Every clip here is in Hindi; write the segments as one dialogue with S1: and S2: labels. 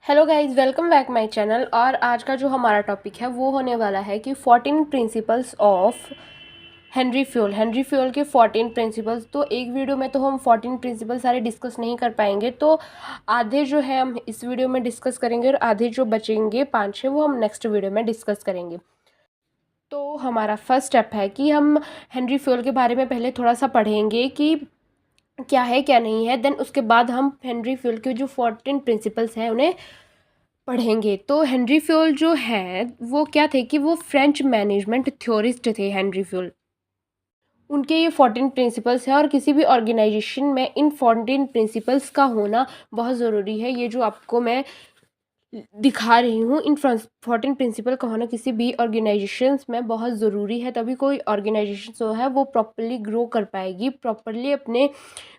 S1: Hello guys, welcome back my channel. और आज का जो हमारा टॉपिक है वो होने वाला है कि 14 प्रिंसिपल्स ऑफ हेनरी फ्यूल के 14 प्रिंसिपल्स। तो एक वीडियो में तो हम 14 प्रिंसिपल सारे डिस्कस नहीं कर पाएंगे, तो आधे जो है हम इस वीडियो में डिस्कस करेंगे और आधे जो बचेंगे 5-6 वो हम नेक्स्ट वीडियो में डिस्कस करेंगे। तो हमारा फर्स्ट स्टेप है कि हम हेनरी फ्यूल के बारे में पहले थोड़ा सा पढ़ेंगे कि क्या है क्या नहीं है, देन उसके बाद हम हेनरी फ्यूल के जो 14 प्रिंसिपल्स हैं उन्हें पढ़ेंगे। तो हेनरी फ्यूल जो है वो क्या थे कि वो फ्रेंच मैनेजमेंट थ्योरिस्ट थे हेनरी फ्यूल। उनके ये 14 प्रिंसिपल्स हैं और किसी भी ऑर्गेनाइजेशन में इन 14 प्रिंसिपल्स का होना बहुत ज़रूरी है। ये जो आपको मैं दिखा रही हूँ, इन 14 प्रिंसिपल का होना किसी भी ऑर्गेनाइजेशंस में बहुत ज़रूरी है, तभी कोई ऑर्गेनाइजेशन जो है वो प्रॉपरली ग्रो कर पाएगी, प्रॉपरली अपने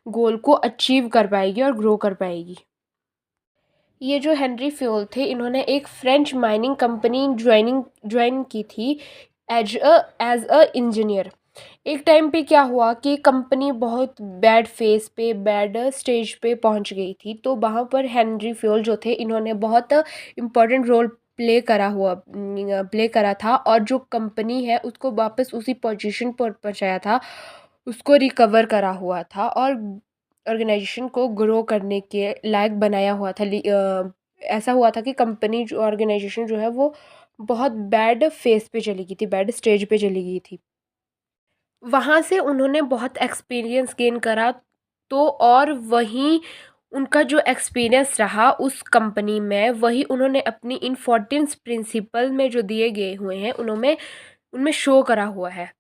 S1: गोल को अचीव कर पाएगी और ग्रो कर पाएगी। ये जो हेनरी फ्यूल थे, इन्होंने एक फ्रेंच माइनिंग कंपनी ज्वाइन की थी एज अ इंजीनियर। एक टाइम पे क्या हुआ कि कंपनी बहुत बैड फेस पे, बैड स्टेज पे पहुंच गई थी, तो वहाँ पर हेनरी फ्यूल जो थे इन्होंने बहुत इम्पोर्टेंट रोल प्ले करा था और जो कंपनी है उसको वापस उसी पोजीशन पर पहुंचाया था, उसको रिकवर करा हुआ था और ऑर्गेनाइजेशन को ग्रो करने के लायक बनाया हुआ था। ऐसा हुआ था कि कंपनी जो ऑर्गेनाइजेशन जो है वो बहुत बैड फेस पे चली गई थी, बैड स्टेज पे चली गई थी। वहाँ से उन्होंने बहुत एक्सपीरियंस गेन करा, तो और वहीं उनका जो एक्सपीरियंस रहा उस कंपनी में, वही उन्होंने अपनी इन 14 प्रिंसिपल में जो दिए गए हुए हैं उनमें शो करा हुआ है।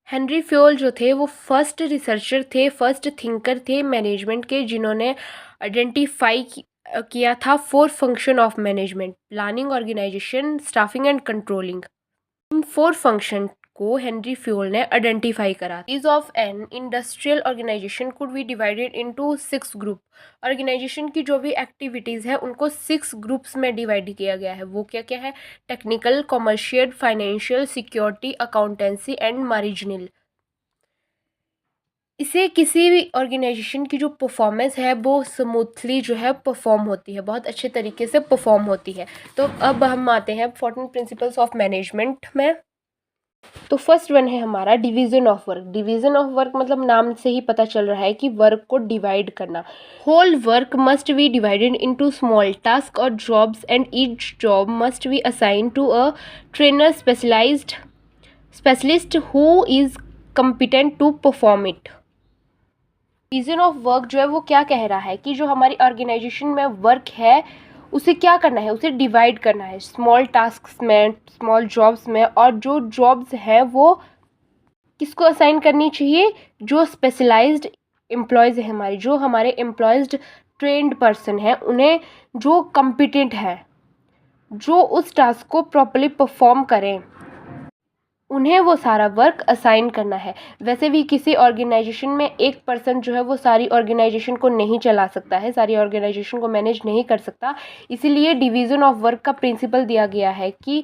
S1: हेनरी फ्यूल जो थे वो फर्स्ट रिसर्चर थे, फर्स्ट थिंकर थे मैनेजमेंट के, जिन्होंने आइडेंटिफाई किया था 4 function of management: planning, organization, staffing and controlling. इन 4 फंक्शन को हेनरी फ्यूल ने आइडेंटिफाई करा। Is of an industrial organization could be divided into 6 group. Organization की जो भी एक्टिविटीज़ है उनको 6 ग्रुप्स में डिवाइड किया गया है। वो क्या क्या है? Technical, commercial, financial, security, accountancy and marginal. इसे किसी भी ऑर्गेनाइजेशन की जो परफॉर्मेंस है वो स्मूथली जो है परफॉर्म होती है, बहुत अच्छे तरीके से परफॉर्म होती है। तो अब हम आते हैं 14 प्रिंसिपल्स ऑफ मैनेजमेंट में। तो फर्स्ट वन है हमारा division of work. Division of work मतलब नाम से ही पता चल रहा है कि वर्क को डिवाइड करना। Whole work must be divided into small task और jobs and each job must be assigned to a trainer specialist who is competent to perform it. Division of work जो है वो क्या कह रहा है कि जो हमारी ऑर्गेनाइजेशन में वर्क है उसे क्या करना है, उसे डिवाइड करना है स्मॉल टास्क्स में, स्मॉल जॉब्स में। और जो जॉब्स हैं वो किसको असाइन करनी चाहिए? जो स्पेशलाइज्ड एम्प्लॉयज़ है हमारी, जो हमारे एम्प्लॉयज़ ट्रेंड पर्सन हैं, उन्हें जो कम्पिटेंट है, जो उस टास्क को प्रॉपरली परफॉर्म करें, उन्हें वो सारा वर्क असाइन करना है। वैसे भी किसी ऑर्गेनाइजेशन में एक पर्सन जो है वो सारी ऑर्गेनाइजेशन को नहीं चला सकता है, सारी ऑर्गेनाइजेशन को मैनेज नहीं कर सकता। इसीलिए डिवीज़न ऑफ वर्क का प्रिंसिपल दिया गया है कि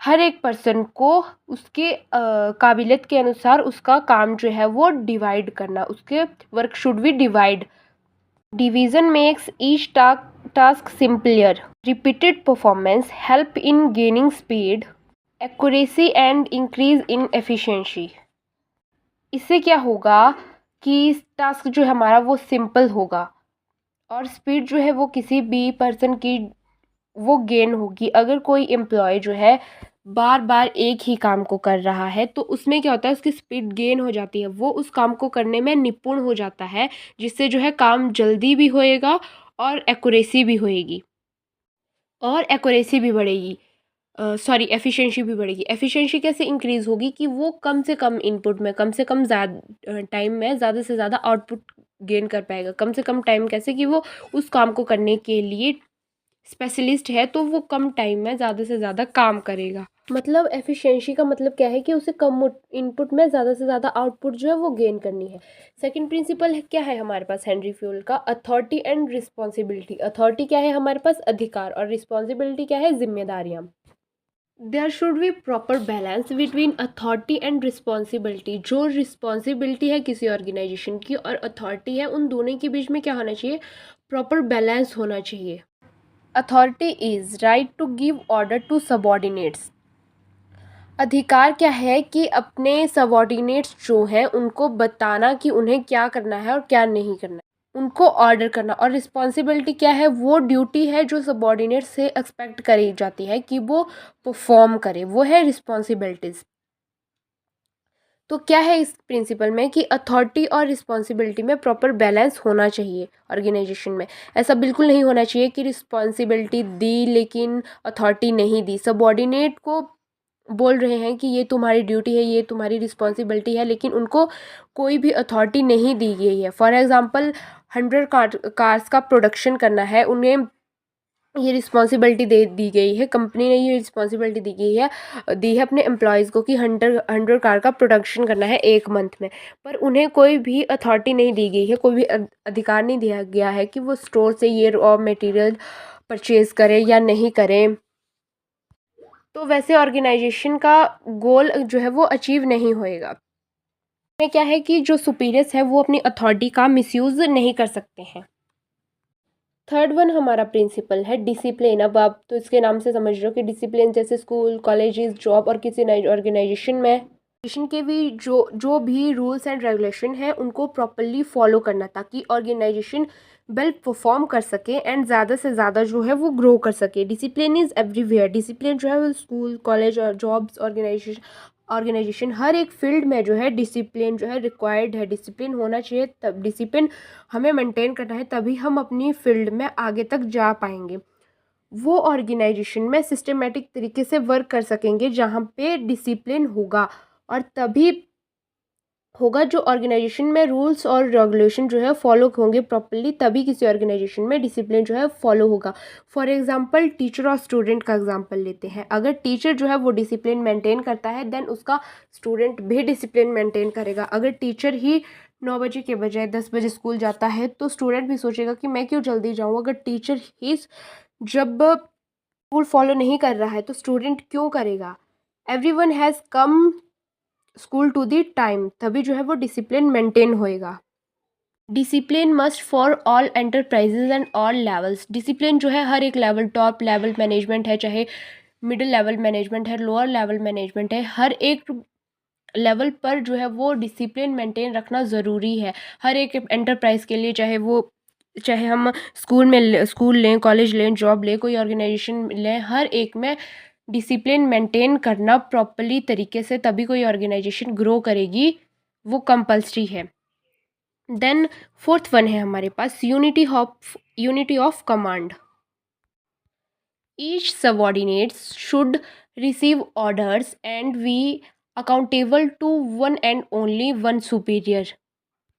S1: हर एक पर्सन को उसके काबिलियत के अनुसार उसका काम जो है वो डिवाइड करना, उसके work should be divide. Division makes each task simpler. Repeated performance help in gaining speed, accuracy and increase in efficiency. इससे क्या होगा कि टास्क जो है हमारा वो सिंपल होगा और स्पीड जो है वो किसी भी पर्सन की वो गेन होगी। अगर कोई एम्प्लॉय जो है बार बार एक ही काम को कर रहा है तो उसमें क्या होता है, उसकी स्पीड गेन हो जाती है, वो उस काम को करने में निपुण हो जाता है, जिससे जो है काम जल्दी भी होएगा और एक्यूरेसी भी होएगी और एक्यूरेसी भी बढ़ेगी, सॉरी एफिशिएंसी भी बढ़ेगी। एफिशिएंसी कैसे इंक्रीज़ होगी कि वो कम से कम इनपुट में, कम से कम टाइम में ज़्यादा से ज़्यादा आउटपुट गेन कर पाएगा। कम से कम टाइम कैसे कि वो उस काम को करने के लिए स्पेशलिस्ट है तो वो कम टाइम में ज़्यादा से ज़्यादा काम करेगा। मतलब एफिशिएंसी का मतलब क्या है कि उसे कम इनपुट में ज़्यादा से ज़्यादा आउटपुट जो है वो गेन करनी है। सेकंड प्रिंसिपल है क्या है हमारे पास हेनरी फ्यूल का? Authority and responsibility. अथॉरिटी क्या है हमारे पास? अधिकार। और रिस्पॉन्सिबिलिटी क्या है? जिम्मेदारियाँ। There should be proper balance between authority and responsibility. जो रिस्पॉन्सिबिलिटी है किसी ऑर्गेनाइजेशन की और अथॉरिटी है, उन दोनों के बीच में क्या होना चाहिए? प्रॉपर बैलेंस होना चाहिए। Authority is right to give order to subordinates. अधिकार क्या है कि अपने सबॉर्डिनेट्स जो हैं उनको बताना कि उन्हें क्या करना है और क्या नहीं करना है, उनको ऑर्डर करना। और रिस्पॉन्सिबिलिटी क्या है, वो ड्यूटी है जो सबॉर्डिनेट से एक्सपेक्ट करी जाती है कि वो परफॉर्म करे, वो है रिस्पॉन्सिबिलिटीज़। तो क्या है इस प्रिंसिपल में कि अथॉरिटी और रिस्पॉन्सिबिलिटी में प्रॉपर बैलेंस होना चाहिए ऑर्गेनाइजेशन में। ऐसा बिल्कुल नहीं होना चाहिए कि रिस्पॉन्सिबिलिटी दी लेकिन अथॉरिटी नहीं दी। सबॉर्डिनेट को बोल रहे हैं कि ये तुम्हारी ड्यूटी है, ये तुम्हारी रिस्पॉन्सिबिलिटी है, लेकिन उनको कोई भी अथॉरिटी नहीं दी गई है। फॉर एग्ज़ाम्पल 100 कार्स का प्रोडक्शन करना है, उन्हें ये रिस्पॉन्सिबिलिटी दे दी गई है, कंपनी ने ये रिस्पॉन्सिबिलिटी दी है अपने एम्प्लॉयज़ को कि 100 कार का प्रोडक्शन करना है एक मंथ में। पर उन्हें कोई भी अथॉरिटी नहीं दी गई है, कोई भी अधिकार नहीं दिया गया है कि वो स्टोर से ये रॉ मटेरियल परचेज़ करें या नहीं करें। तो वैसे ऑर्गेनाइजेशन का गोल जो है वो अचीव नहीं होएगा। में क्या है कि जो सुपीरियर्स है वो अपनी अथॉरिटी का मिसयूज़ नहीं कर सकते हैं। थर्ड वन हमारा प्रिंसिपल है डिसिप्लिन। अब आप तो इसके नाम से समझ रहे हो कि डिसिप्लिन जैसे स्कूल, कॉलेजेस, जॉब और किसी नई ऑर्गेनाइजेशन में ऑर्गेनाइजेशन के भी जो भी रूल्स एंड रेगुलेशन है उनको प्रॉपरली फॉलो करना, ताकि ऑर्गेनाइजेशन वेल परफॉर्म कर सके एंड ज़्यादा से ज़्यादा जो है वो ग्रो कर सके। Discipline is everywhere. डिसिप्लिन जो है वो स्कूल, कॉलेज और जॉब्स, ऑर्गेनाइजेशन हर एक फील्ड में जो है डिसिप्लिन जो है रिक्वायर्ड है। डिसिप्लिन होना चाहिए, तब डिसिप्लिन हमें मेंटेन करना है, तभी हम अपनी फील्ड में आगे तक जा पाएंगे। वो ऑर्गेनाइजेशन में सिस्टमेटिक तरीके से वर्क कर सकेंगे जहाँ पे डिसिप्लिन होगा, और तभी होगा जो ऑर्गेनाइजेशन में रूल्स और रेगुलेशन जो है फॉलो होंगे प्रॉपरली, तभी किसी ऑर्गेनाइजेशन में डिसिप्लिन जो है फॉलो होगा। फॉर एग्जांपल टीचर और स्टूडेंट का एग्जांपल लेते हैं। अगर टीचर जो है वो डिसिप्लिन मेंटेन करता है देन उसका स्टूडेंट भी डिसिप्लिन मेंटेन करेगा। अगर टीचर ही 9 बजे के बजाय 10 बजे स्कूल जाता है तो स्टूडेंट भी सोचेगा कि मैं क्यों जल्दी जाऊँ। अगर टीचर ही जब रूल फॉलो नहीं कर रहा है तो स्टूडेंट क्यों करेगा। Everyone has come school to the time, तभी जो है वो डिसिप्लिन मेंटेन होएगा। Discipline must for all enterprises and all levels. Discipline जो है हर एक लेवल, टॉप लेवल मैनेजमेंट है, चाहे मिडिल लेवल मैनेजमेंट है, लोअर लेवल मैनेजमेंट है, हर एक लेवल पर जो है वो डिसिप्लिन मेंटेन रखना ज़रूरी है। हर एक एंटरप्राइज के लिए, चाहे हम स्कूल लें, कॉलेज लें, जॉब लें, कोई ऑर्गेनाइजेशन लें, हर एक में डिसिप्लिन मेंटेन करना प्रॉपरली तरीके से, तभी कोई ऑर्गेनाइजेशन ग्रो करेगी, वो कंपल्सरी है। देन फोर्थ वन है हमारे पास unity of command. Each subordinates should receive orders and we accountable to one and only one superior.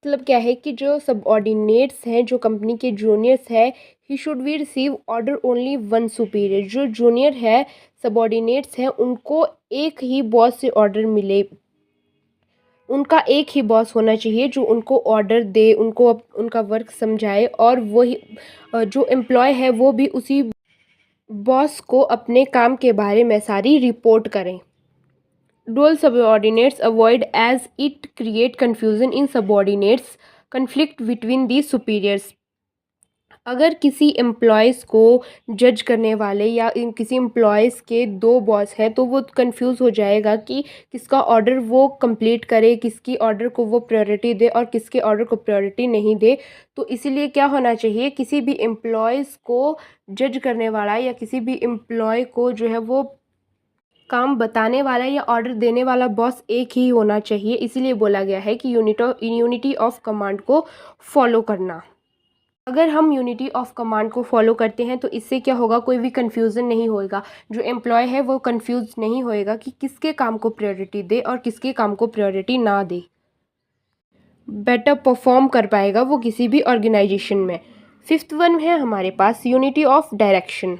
S1: मतलब क्या है कि जो सबऑर्डिनेट्स हैं, जो कंपनी के जूनियर्स है, he should be receive order only one superior. जो जूनियर है, सबऑर्डिनेट्स हैं, उनको एक ही बॉस से ऑर्डर मिले, उनका एक ही बॉस होना चाहिए जो उनको ऑर्डर दे, उनको उनका वर्क समझाए, और वही जो एम्प्लॉय है वो भी उसी बॉस को अपने काम के बारे में सारी रिपोर्ट करें। Dual subordinates avoid as it create confusion in subordinates, conflict between the superiors। अगर किसी एम्प्लॉयज़ को जज करने वाले या किसी एम्प्लॉयज़ के दो बॉस हैं तो वो कंफ्यूज हो जाएगा कि किसका ऑर्डर वो कंप्लीट करे, किसकी ऑर्डर को वो प्रायोरिटी दे और किसके ऑर्डर को प्रायोरिटी नहीं दे। तो इसीलिए क्या होना चाहिए, किसी भी एम्प्लॉयज़ को जज करने वाला या किसी भी एम्प्लॉय को जो है वो काम बताने वाला या ऑर्डर देने वाला बॉस एक ही होना चाहिए। इसीलिए बोला गया है कि यूनिटी ऑफ कमांड को फॉलो करना। अगर हम यूनिटी ऑफ कमांड को फॉलो करते हैं तो इससे क्या होगा, कोई भी कन्फ्यूज़न नहीं होएगा। जो एम्प्लॉय है वो कन्फ्यूज नहीं होएगा कि किसके काम को प्रायोरिटी दे और किसके काम को प्रायोरिटी ना दे, बेटर परफॉर्म कर पाएगा वो किसी भी ऑर्गेनाइजेशन में। फिफ्थ वन है हमारे पास unity of direction.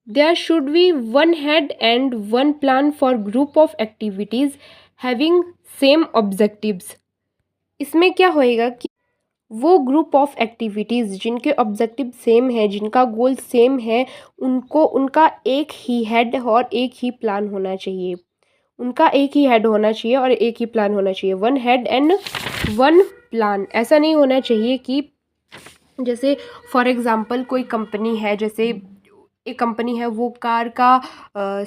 S1: There should be one head and one plan for group of activities having same objectives। इसमें क्या होएगा कि वो ग्रुप ऑफ एक्टिविटीज़ जिनके ऑब्जेक्टिव सेम है, जिनका गोल सेम है, उनका एक ही हेड और एक ही प्लान होना चाहिए। उनका एक ही हेड होना चाहिए और एक ही प्लान होना चाहिए। One head and one plan. ऐसा नहीं होना चाहिए कि जैसे फॉर एग्ज़ाम्पल कोई कंपनी है, जैसे एक कंपनी है वो कार का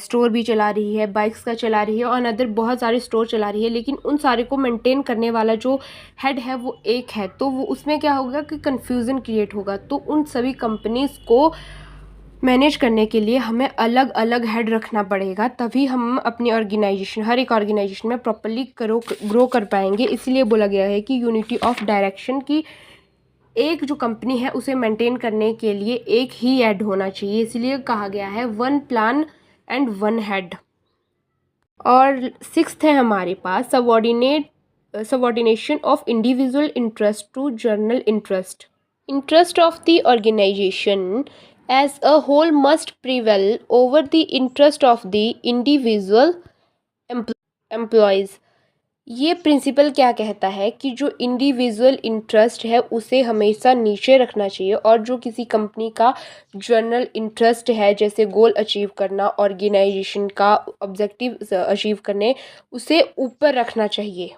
S1: स्टोर भी चला रही है, बाइक्स का चला रही है और अदर बहुत सारे स्टोर चला रही है, लेकिन उन सारे को मेंटेन करने वाला जो हेड है वो एक है, तो वो उसमें क्या होगा कि कन्फ्यूज़न क्रिएट होगा। तो उन सभी कंपनीज़ को मैनेज करने के लिए हमें अलग अलग हेड रखना पड़ेगा, तभी हम अपनी ऑर्गेनाइजेशन, हर एक ऑर्गेनाइजेशन में प्रॉपरली ग्रो कर पाएंगे। इसलिए बोला गया है कि यूनिटी ऑफ डायरेक्शन की एक जो कंपनी है उसे मेंटेन करने के लिए एक ही हेड होना चाहिए, इसलिए कहा गया है one plan and one head. और सिक्स्थ है हमारे पास subordination of individual interest to general interest. Interest of the organization as a whole must prevail over the interest of the individual employees। ये प्रिंसिपल क्या कहता है कि जो इंडिविजुअल इंटरेस्ट है उसे हमेशा नीचे रखना चाहिए और जो किसी कंपनी का जनरल इंटरेस्ट है, जैसे गोल अचीव करना, ऑर्गेनाइजेशन का ऑब्जेक्टिव अचीव करने, उसे ऊपर रखना चाहिए।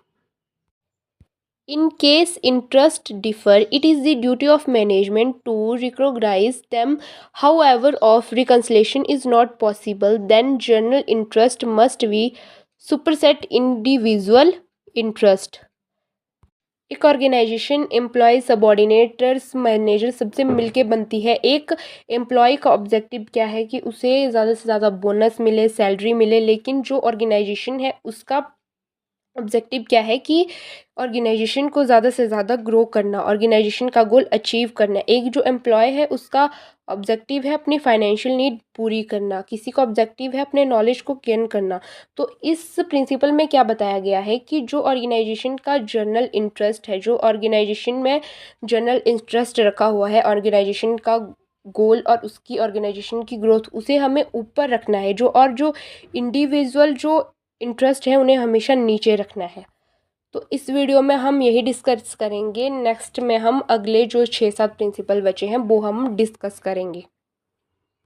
S1: In case interest differ, it is the duty of management to recognize them. However, if reconciliation is not possible, then general interest must be supersede individual interest। एक ऑर्गेनाइजेशन एम्प्लॉय, सबॉर्डिनेटर्स, मैनेजर सबसे मिलके बनती है। एक एम्प्लॉय का ऑब्जेक्टिव क्या है कि उसे ज़्यादा से ज़्यादा बोनस मिले, सैलरी मिले, लेकिन जो ऑर्गेनाइजेशन है उसका ऑब्जेक्टिव क्या है कि ऑर्गेनाइजेशन को ज़्यादा से ज़्यादा ग्रो करना, ऑर्गेनाइजेशन का गोल अचीव करना। एक जो एम्प्लॉय है उसका ऑब्जेक्टिव है अपनी फाइनेंशियल नीड पूरी करना, किसी का ऑब्जेक्टिव है अपने नॉलेज को गेन करना। तो इस प्रिंसिपल में क्या बताया गया है कि जो ऑर्गेनाइजेशन का जनरल इंटरेस्ट है, जो ऑर्गेनाइजेशन में जनरल इंटरेस्ट रखा हुआ है, ऑर्गेनाइजेशन का गोल और उसकी ऑर्गेनाइजेशन की ग्रोथ, उसे हमें ऊपर रखना है। जो इंडिविजुअल जो इंटरेस्ट है उन्हें हमेशा नीचे रखना है। तो इस वीडियो में हम यही डिस्कस करेंगे। नेक्स्ट में हम अगले जो 6-7 प्रिंसिपल बचे हैं वो हम डिस्कस करेंगे।